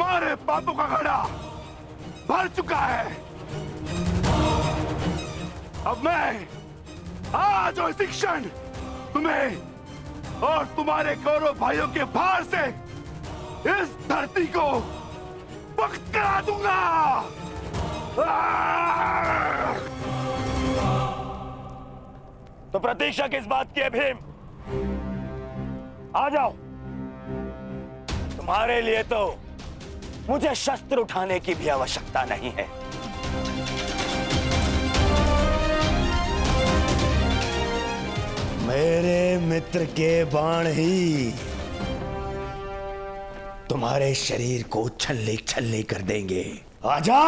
तुम्हारे पापों का घड़ा भर चुका है। अब मैं आज और इसी क्षण तुम्हें और तुम्हारे कौरव भाइयों के भार से इस धरती को मुक्त करा दूंगा। तो प्रतीक्षा किस बात की है भीम? आ जाओ। तुम्हारे लिए तो मुझे शस्त्र उठाने की भी आवश्यकता नहीं है। मेरे मित्र के बाण ही तुम्हारे शरीर को छल्ले छल्ले कर देंगे। आजा।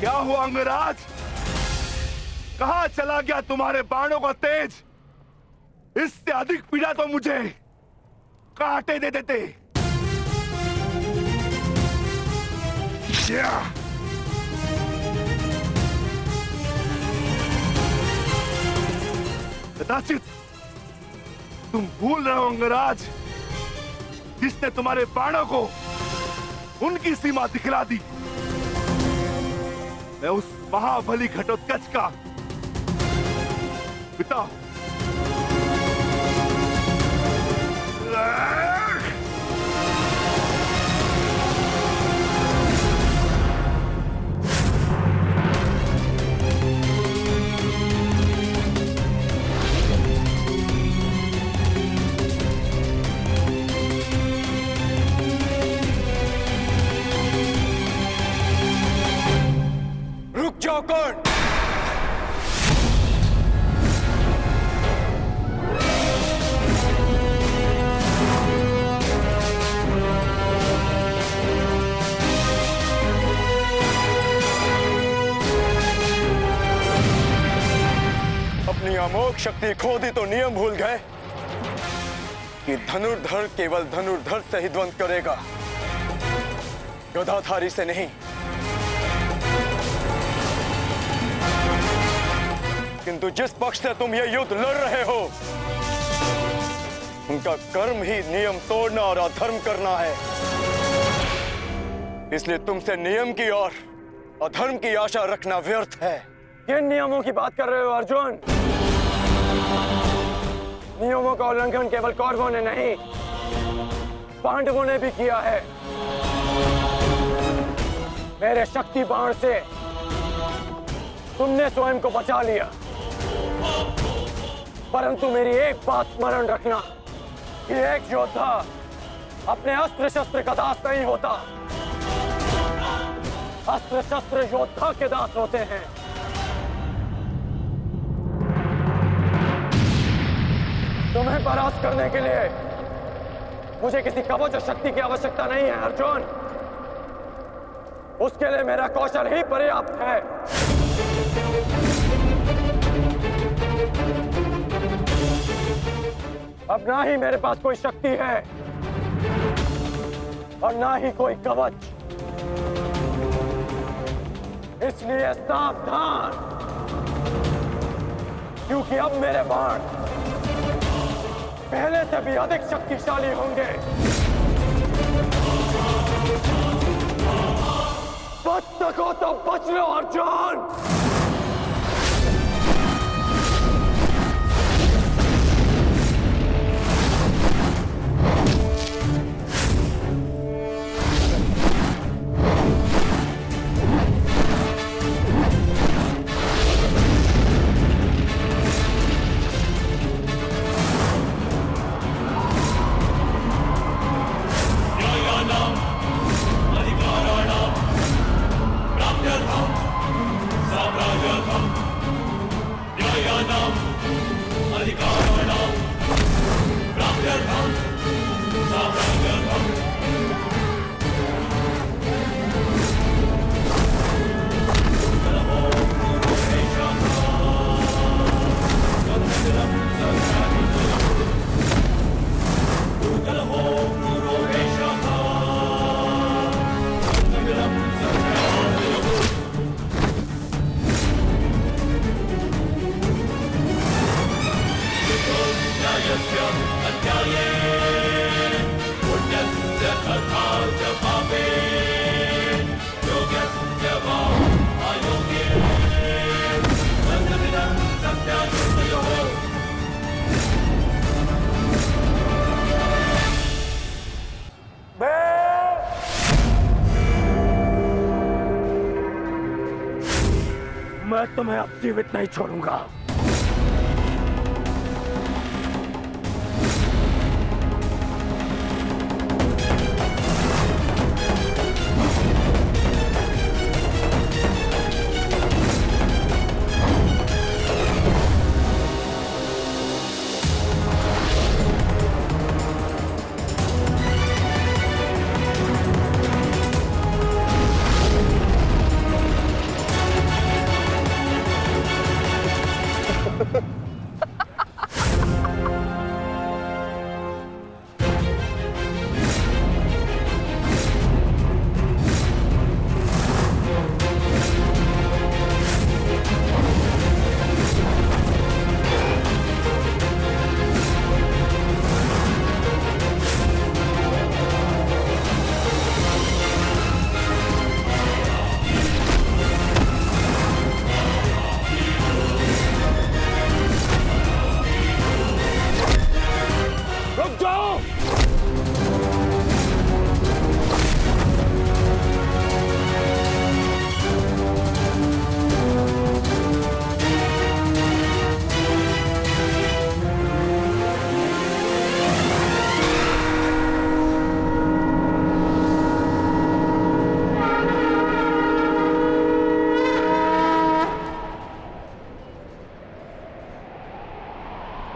क्या हुआ अंगराज? कहां चला गया तुम्हारे बाणों का तेज? इससे अधिक पीड़ा तो मुझे कांटे दे देते। कदाचित तुम भूल रहे हो अंगराज, जिसने तुम्हारे बाणों को उनकी सीमा दिखला दी। मैं उस महाबली घटोत्कच का पिता। रुक जाओ कौन? अपनी अमोघ शक्ति खो दी तो नियम भूल गए कि धनुर्धर केवल धनुर्धर से ही द्वंद करेगा, गदाधारी से नहीं। किंतु जिस पक्ष से तुम ये युद्ध लड़ रहे हो, उनका कर्म ही नियम तोड़ना और अधर्म करना है। इसलिए तुमसे नियम की और अधर्म की आशा रखना व्यर्थ है। किन नियमों की बात कर रहे हो अर्जुन? नियमों का उल्लंघन केवल कौरवों ने नहीं, पांडवों ने भी किया है। मेरे शक्ति बाण से तुमने स्वयं को बचा लिया, परंतु मेरी एक बात स्मरण रखना कि एक योद्धा अपने अस्त्र शस्त्र का दास नहीं होता। अस्त्र शस्त्र योद्धा के दास होते हैं। तुम्हें परास्त करने के लिए मुझे किसी कवच और शक्ति की आवश्यकता नहीं है अर्जुन। उसके लिए मेरा कौशल ही पर्याप्त है। अब ना ही मेरे पास कोई शक्ति है और ना ही कोई कवच, इसलिए सावधान, क्योंकि अब मेरे बाण पहले से भी अधिक शक्तिशाली होंगे। बच सको तो बच लो अर्जुन। मैं तुम्हें अब जीवित नहीं छोड़ूंगा।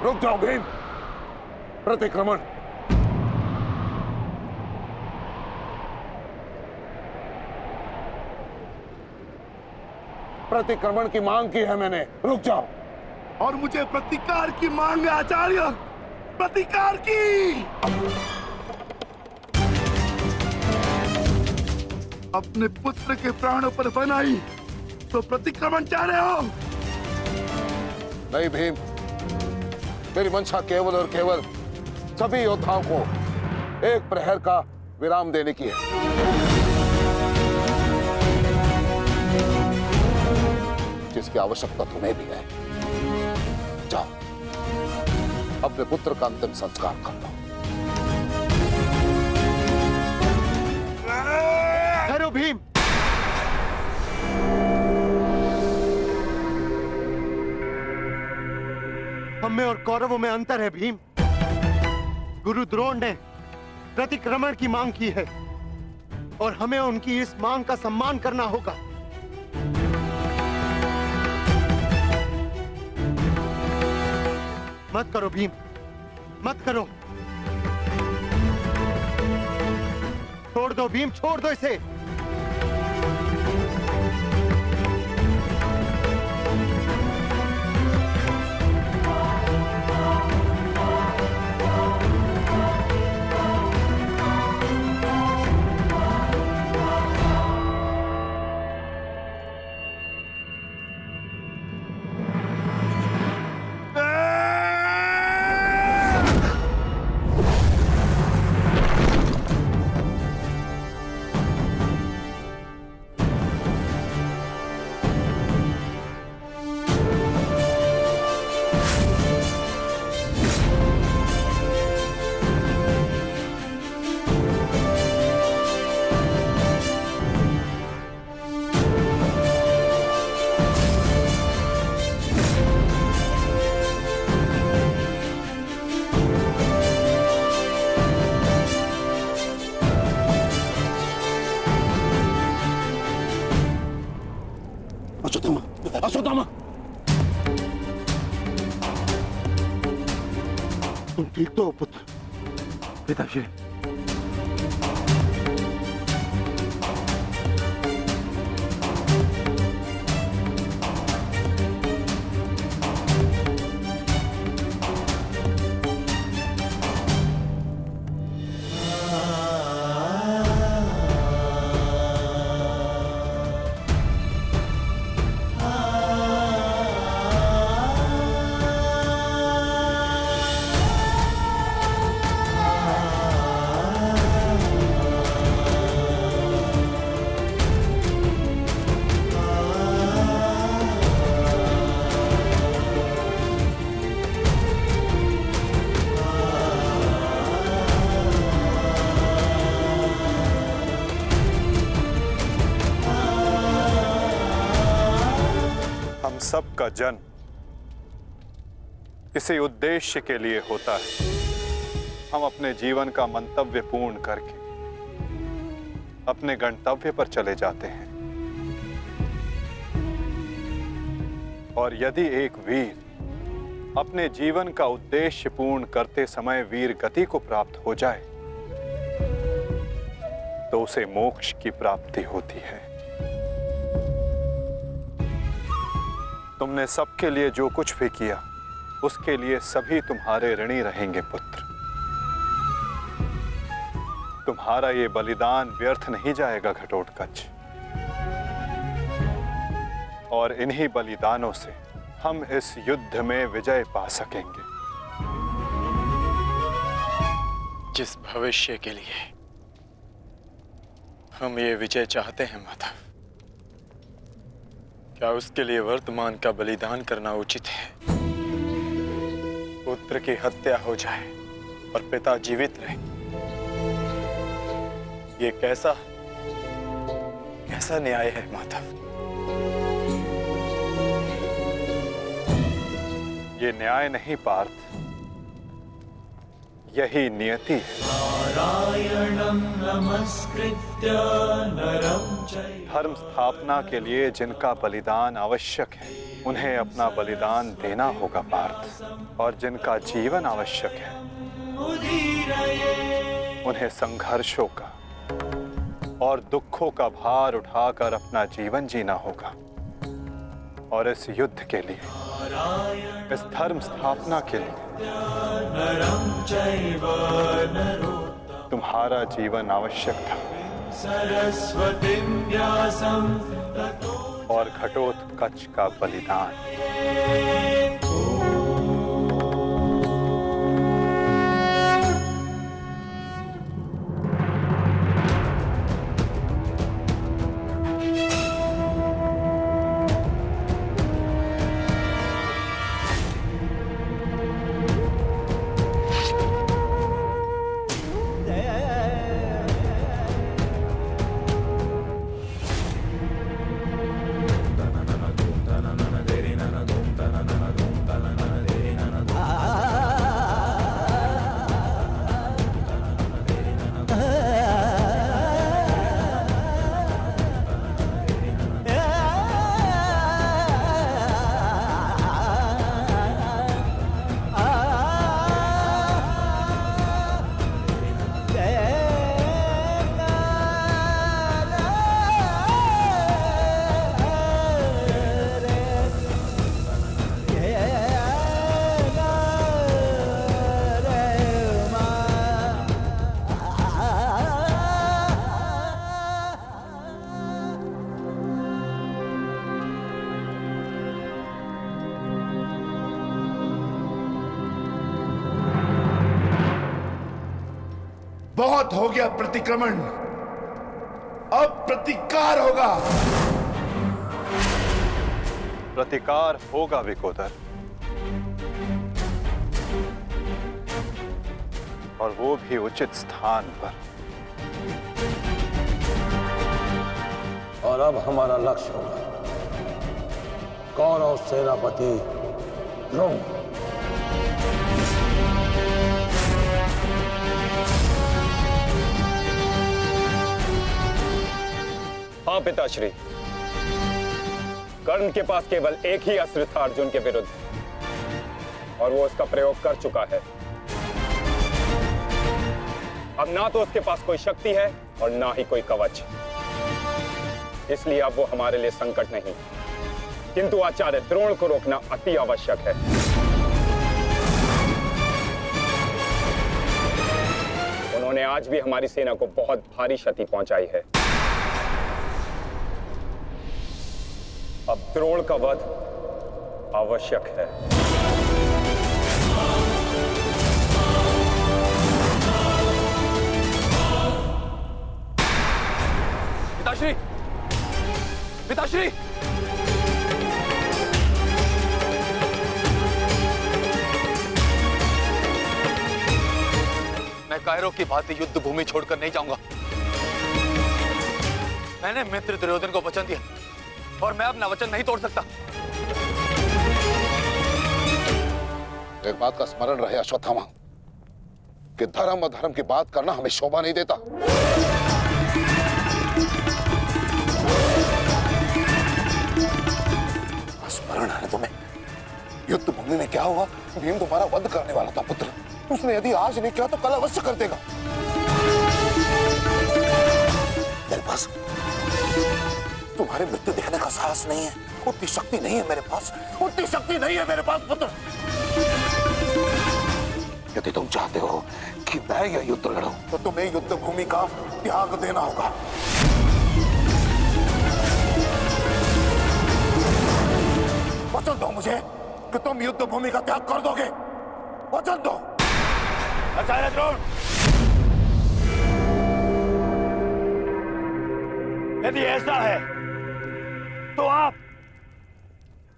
रुक जाओ भीम। प्रतिक्रमण। प्रतिक्रमण की मांग की है मैंने, रुक जाओ। और मुझे प्रतिकार की मांग है आचार्य, प्रतिकार की। अपने पुत्र के प्राणों पर बनाई तो प्रतिक्रमण चाह रहे हो? नहीं भीम, मेरी मंशा केवल और केवल सभी योद्धाओं को एक प्रहर का विराम देने की है। जिसकी आवश्यकता तुम्हें भी है। जाओ, अपने पुत्र का अंतिम संस्कार कर लो। ठहरो भीम। हम में और कौरवों में अंतर है भीम। गुरु द्रोण ने प्रतिक्रमण की मांग की है और हमें उनकी इस मांग का सम्मान करना होगा। मत करो भीम, मत करो। छोड़ दो भीम, छोड़ दो इसे। अश्वत्थामा, तुम ठीक तो हो पुत्र? पिताश्री, सब का जन्म किसी उद्देश्य के लिए होता है। हम अपने जीवन का मंतव्य पूर्ण करके अपने गंतव्य पर चले जाते हैं। और यदि एक वीर अपने जीवन का उद्देश्य पूर्ण करते समय वीर गति को प्राप्त हो जाए तो उसे मोक्ष की प्राप्ति होती है। तुमने सबके लिए जो कुछ भी किया उसके लिए सभी तुम्हारे ऋणी रहेंगे पुत्र। तुम्हारा ये बलिदान व्यर्थ नहीं जाएगा घटोत्कच। और इन्हीं बलिदानों से हम इस युद्ध में विजय पा सकेंगे। जिस भविष्य के लिए हम ये विजय चाहते हैं माधव, क्या उसके लिए वर्तमान का बलिदान करना उचित है? पुत्र की हत्या हो जाए और पिता जीवित रहे, ये कैसा न्याय है माधव? ये न्याय नहीं पार्थ, यही नियति है। धर्म स्थापना के लिए जिनका बलिदान आवश्यक है उन्हें अपना बलिदान देना होगा पार्थ। और जिनका जीवन आवश्यक है उन्हें संघर्षों का और दुखों का भार उठाकर अपना जीवन जीना होगा। और इस युद्ध के लिए, इस धर्म स्थापना के लिए तुम्हारा जीवन आवश्यक था। और घटोत्कच का बलिदान। बहुत हो गया प्रतिक्रमण, अब प्रतिकार होगा। प्रतिकार होगा विकोदर, और वो भी उचित स्थान पर। और अब हमारा लक्ष्य होगा कौरव सेनापति द्रोण। हाँ पिताश्री, कर्ण के पास केवल एक ही अस्त्र था अर्जुन के विरुद्ध, और वो उसका प्रयोग कर चुका है। अब ना तो उसके पास कोई शक्ति है और ना ही कोई कवच, इसलिए अब वो हमारे लिए संकट नहीं, किंतु आचार्य द्रोण को रोकना अति आवश्यक है। उन्होंने आज भी हमारी सेना को बहुत भारी क्षति पहुंचाई है। अब द्रोण का वध आवश्यक है। पिताश्री, पिताश्री, मैं कायरो की भांति युद्ध भूमि छोड़कर नहीं जाऊंगा। मैंने मित्र दुर्योधन को वचन दिया और मैं अपना वचन नहीं तोड़ सकता। एक बात का स्मरण रहे अश्वत्थामा कि धर्म और धर्म की बात करना हमें शोभा नहीं देता। स्मरण है तुम्हें युद्ध भूमि में क्या हुआ? भीम तुम्हारा वध करने वाला था पुत्र। उसने यदि आज नहीं किया तो कल अवश्य कर देगा। मेरे पास तुम्हारे मृत्यु देखने का साहस नहीं है, उतनी शक्ति नहीं है मेरे पास, उतनी शक्ति नहीं है मेरे पास पुत्र। यदि तुम चाहते हो कि मैं यह युद्ध लड़ूं, तो तुम्हें युद्ध भूमि का त्याग देना होगा। वचन दो मुझे कि तुम युद्ध भूमि का त्याग कर दोगे। वचन दो। आचार्य द्रोण, यदि ऐसा है तो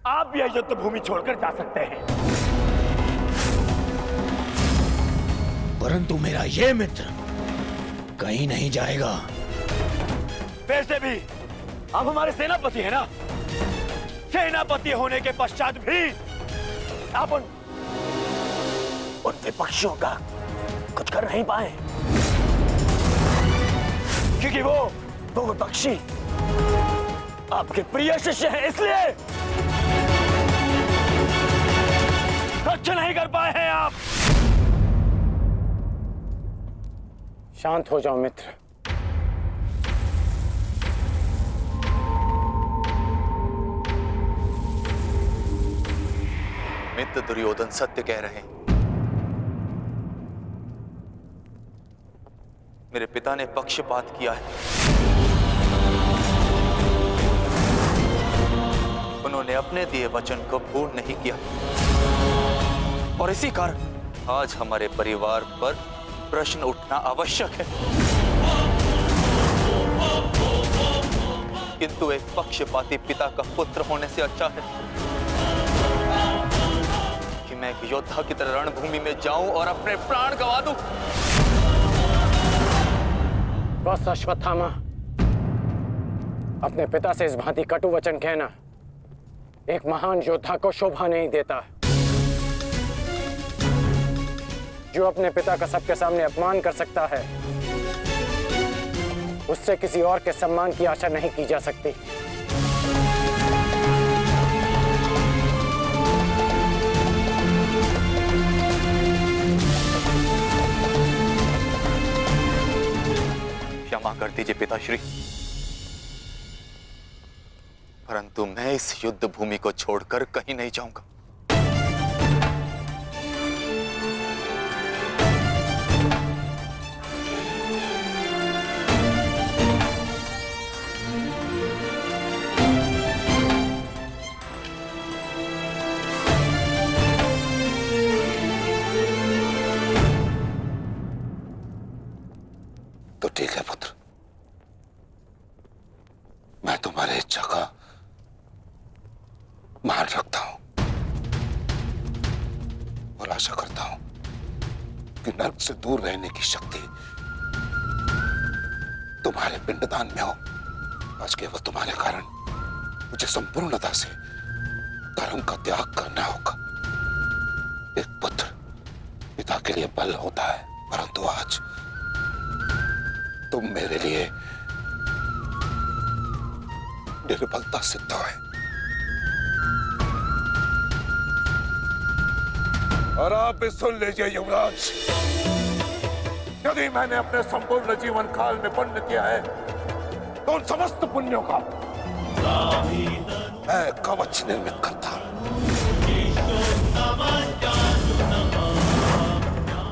आप यह युद्ध भूमि छोड़कर जा सकते हैं, परंतु मेरा ये मित्र कहीं नहीं जाएगा। वैसे भी आप हमारे सेनापति हैं ना। सेनापति होने के पश्चात भी आप उन विपक्षियों का कुछ कर नहीं पाए, क्योंकि वो विपक्षी आपके प्रिय शिष्य हैं, इसलिए कुछ नहीं कर पाए हैं आप। शांत हो जाओ मित्र। मित्र दुर्योधन सत्य कह रहे हैं। मेरे पिता ने पक्षपात किया है। उन्होंने अपने दिए वचन को पूर्ण नहीं किया और इसी कारण आज हमारे परिवार पर प्रश्न उठना आवश्यक है। किंतु एक पक्षपाती पिता का पुत्र होने से अच्छा है कि मैं एक योद्धा की तरह रणभूमि में जाऊं और अपने प्राण गंवा दूं। बस अश्वत्थामा, अपने पिता से इस भांति कटु वचन कहना एक महान योद्धा को शोभा नहीं देता। जो अपने पिता का सबके सामने अपमान कर सकता है, उससे किसी और के सम्मान की आशा नहीं की जा सकती। क्षमा कर दीजिए पिताश्री, परंतु मैं इस युद्ध भूमि को छोड़कर कहीं नहीं जाऊंगा। तो ठीक है पुत्र, मैं तुम्हारी इच्छा का मान रखता हूं और आशा करता हूं कि नर्क से दूर रहने की शक्ति तुम्हारे पिंडदान में हो। आज केवल तुम्हारे कारण मुझे संपूर्णता से धर्म का त्याग करना होगा। एक पुत्र पिता के लिए बल होता है, परंतु आज तुम मेरे लिए निर्बलता सिद्ध है। और आप भी सुन लीजिए युवराज, यदि मैंने अपने संपूर्ण जीवन काल में पुण्य किया है तो उन समस्त पुण्यों का मैं कवच निर्मित करता हूं।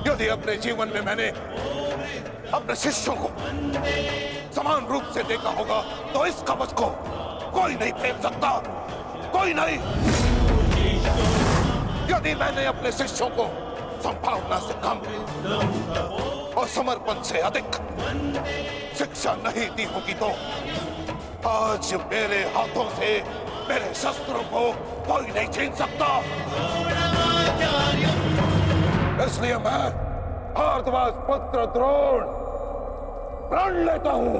यदि अपने जीवन में मैंने अपने शिष्यों को समान रूप से देखा होगा तो इस कवच को कोई नहीं फेंक सकता, कोई नहीं। यदि मैंने अपने शिष्यों को संभावना से कम और समर्पण से अधिक शिक्षा नहीं दी होगी तो आज मेरे हाथों से मेरे शस्त्रों को कोई नहीं छीन सकता। इसलिए मैं भारद्वाज पुत्र द्रोण प्रण लेता हूं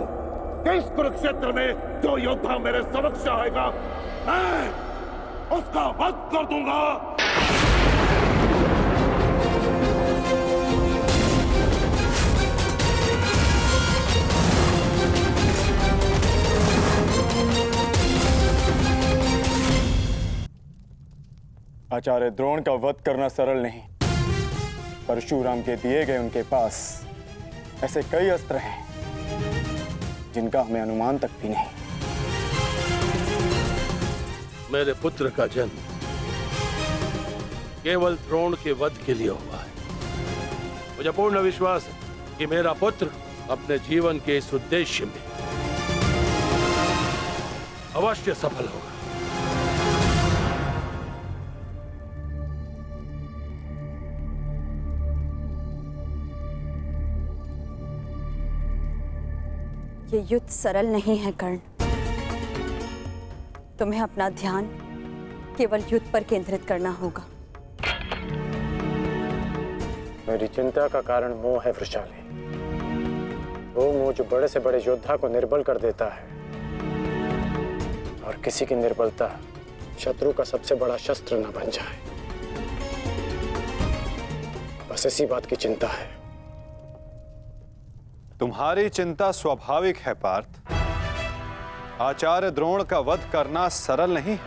कि इस कुरुक्षेत्र में जो योद्धा मेरे समक्ष आएगा मैं उसका वध कर दूंगा। आचार्य द्रोण का वध करना सरल नहीं। परशुराम के दिए गए उनके पास ऐसे कई अस्त्र हैं जिनका हमें अनुमान तक भी नहीं। मेरे पुत्र का जन्म केवल द्रोण के वध के लिए हुआ है। मुझे पूर्ण विश्वास है कि मेरा पुत्र अपने जीवन के इस उद्देश्य में अवश्य सफल होगा। ये युद्ध सरल नहीं है कर्ण। तुम्हें अपना ध्यान केवल युद्ध पर केंद्रित करना होगा। मेरी चिंता का कारण मोह है वृषाली। वो मोह जो बड़े से बड़े योद्धा को निर्बल कर देता है, और किसी की निर्बलता शत्रु का सबसे बड़ा शस्त्र न बन जाए। बस इसी बात की चिंता है। तुम्हारी चिंता स्वाभाविक है पार्थ। आचार्य द्रोण का वध करना सरल नहीं है,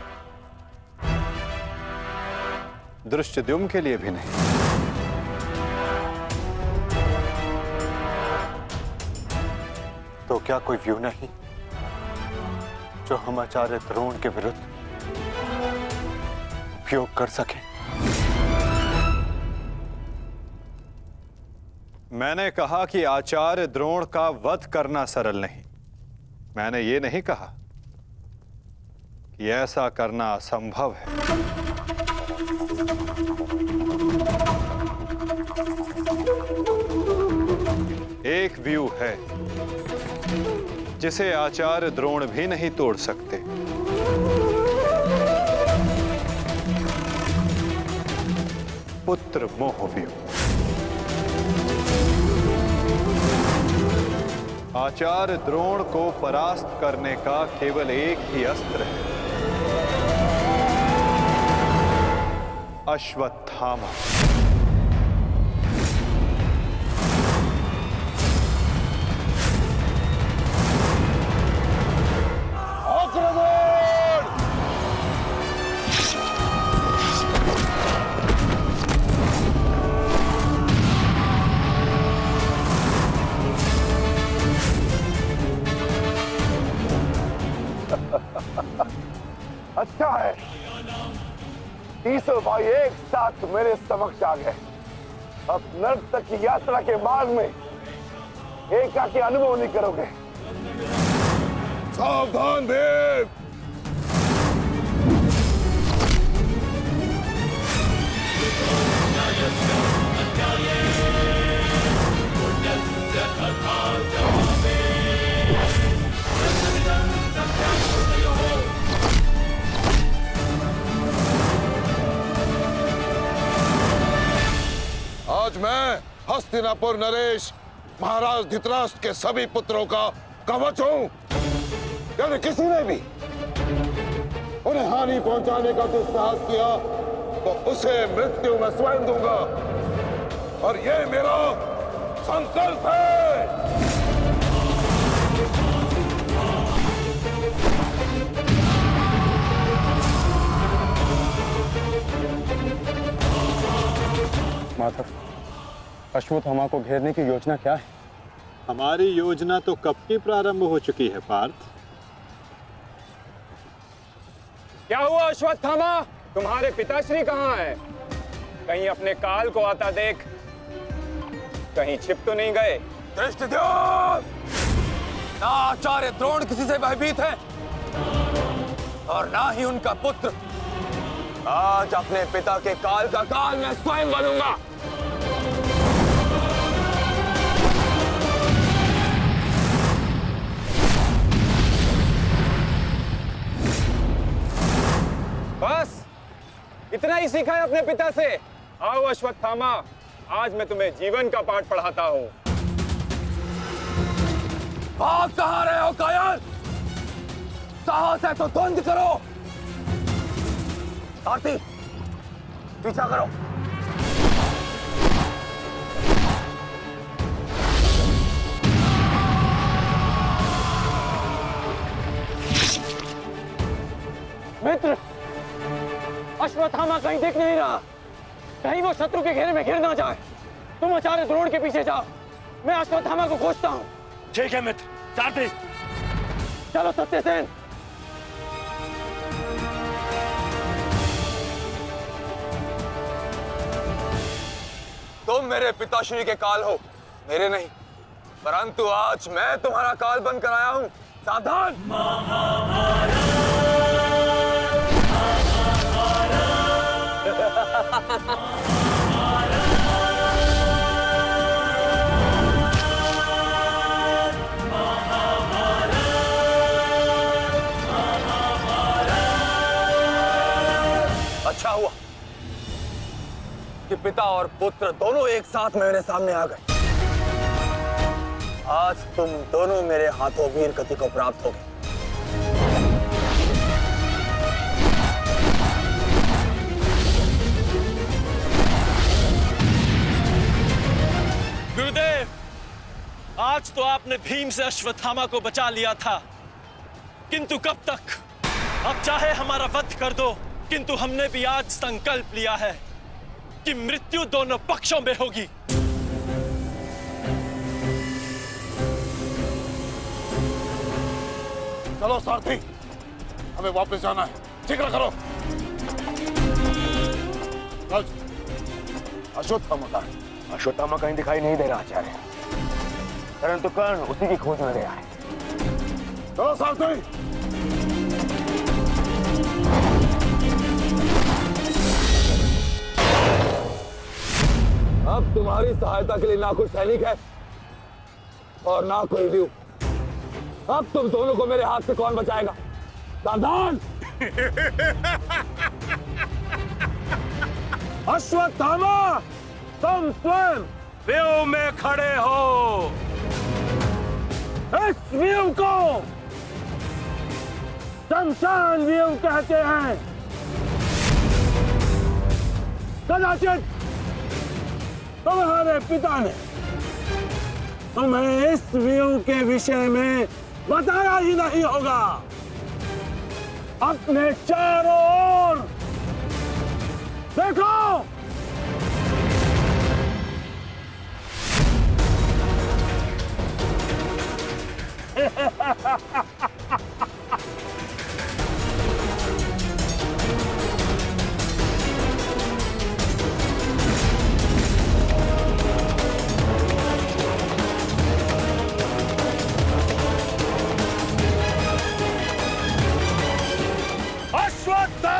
दृष्टद्युम्न के लिए भी नहीं। तो क्या कोई व्यू नहीं जो हम आचार्य द्रोण के विरुद्ध उपयोग कर सके? मैंने कहा कि आचार्य द्रोण का वध करना सरल नहीं। मैंने ये नहीं कहा कि ऐसा करना असंभव है। एक व्यू है जिसे आचार्य द्रोण भी नहीं तोड़ सकते। पुत्र मोह व्यू। आचार्य द्रोण को परास्त करने का केवल एक ही अस्त्र है, अश्वत्थामा। अच्छा है, तीसों भाई एक साथ मेरे समक्ष आ गए। अब नर्क तक की यात्रा के मार्ग में एकाकी अनुभव नहीं करोगे। सावधान भीम। आज मैं हस्तिनापुर नरेश महाराज धृतराष्ट्र के सभी पुत्रों का कवच हूं। यदि किसी ने भी उन्हें हानि पहुंचाने का दुस्साहस किया तो उसे मृत्यु मैं स्वयं दूंगा, और ये मेरा संकल्प है। माधव, अश्वत्थामा को घेरने की योजना क्या है? हमारी योजना तो कब की प्रारंभ हो चुकी है पार्थ। क्या हुआ अश्वत्थामा? तुम्हारे पिताश्री कहाँ हैं? कहीं अपने काल को आता देख कहीं छिप तो नहीं गए? दृष्टद्युम्न! ना आचार्य द्रोण किसी से भयभीत है और ना ही उनका पुत्र। आज अपने पिता के काल का काल मैं स्वयं बनूंगा। बस इतना ही सीखा है अपने पिता से? आओ अश्वत्थामा, आज मैं तुम्हें जीवन का पाठ पढ़ाता हूं। आप कहां रहे हो कायर? साहस है तो द्वंद्व करो। आरती, पीछा करो। मित्र, अश्वत्थामा कहीं दिख नहीं रहा। कहीं वो शत्रु के घेरे में घिर ना जाए। तुम आचार्य द्रोण के पीछे जाओ, मैं अश्वत्थामा को खोजता हूँ। ठीक है मित्र, सारथी। चलो सत्यसेन। तुम मेरे पिताश्री के काल हो, मेरे नहीं। परंतु आज मैं तुम्हारा काल बन कर आया हूं। सावधान। अच्छा हुआ कि पिता और पुत्र दोनों एक साथ मेरे सामने आ गए। आज तुम दोनों मेरे हाथों वीर गति को प्राप्त होगे। गुरुदेव, आज तो आपने भीम से अश्वत्थामा को बचा लिया था, किंतु कब तक? अब चाहे हमारा वध कर दो, किंतु हमने भी आज संकल्प लिया है कि मृत्यु दोनों पक्षों में होगी। चलो सारथी, हमें वापस जाना है। शीघ्र करो। अश्वत्थामा का अश्वत्थामा कहीं दिखाई नहीं दे रहा आचार्य, परंतु कर्ण उसी की खोज में गया है। चलो सारथी। अब तुम्हारी सहायता के लिए ना कोई सैनिक है और ना कोई व्यू। अब तुम दोनों को मेरे हाथ से कौन बचाएगा? सावधान। अश्वत्थामा, तुम स्वयं व्यू में खड़े हो। इस व्यू को शमशान व्यू कहते हैं। कदाचित तुम्हारे पिता ने तुम्हें इस व्यू के विषय में बताया ही नहीं होगा। अपने चारों ओर देखो। अश्वत्थामा!